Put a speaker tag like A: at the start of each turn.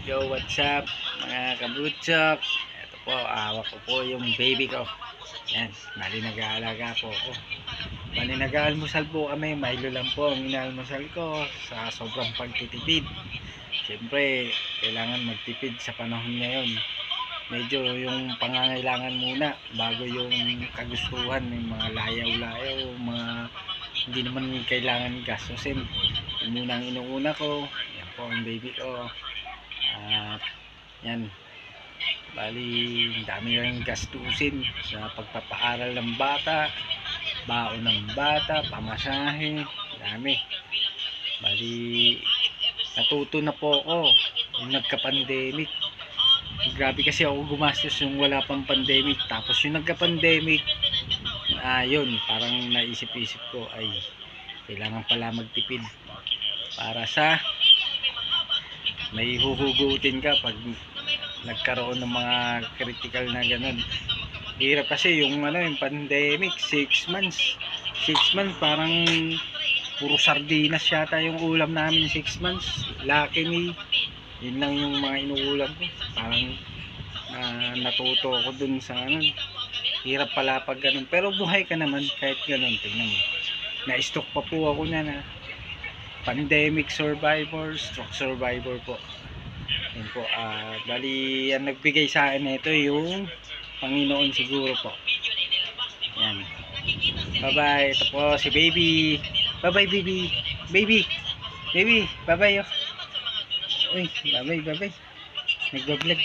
A: Yo, what's up mga kabutchok? Ito po, hawak ko po yung baby ko. Yan, bali nag-aalaga po ako. Bali nag-aalmusal po kami, Milo lang po ang inaalmusal ko sa sobrang pagtitipid. Siyempre, kailangan magtipid sa panahon ngayon. Medyo yung pangangailangan muna bago yung kagustuhan, yung mga layaw-layaw, mga hindi naman kailangan gastusin. Yung muna ang inuuna ko, yan po ang baby ko. At yan, bali dami rin gastusin sa pagpapaaral ng bata, baon ng bata, pamasahe, dami. Bali natuto na po ako yung nagka-pandemic. Grabe kasi ako gumastos yung wala pang pandemic, tapos yung nagka-pandemic, yun, parang naisip-isip ko ay kailangan pala magtipid para sa may huhugutin ka pag nagkaroon ng mga critical na ganun. Hirap kasi yung yung pandemic, 6 months. 6 months parang puro sardinas yata yung ulam namin 6 months. Lucky me, yun lang yung mga inuulam ko. Parang natuto ako dun sa hirap pala pag ganun. Pero buhay ka naman kahit ganun. Tingnan mo, na-stock pa po ako na pandemic survivor, stroke survivor po. Yan po, bali ang nagbigay sa akin nito yung Panginoon siguro po. Yan. Bye bye. Ito po si baby. Bye bye baby. Baby. Baby. Bye bye. Uy, bye bye, bye bye. Nagbablog.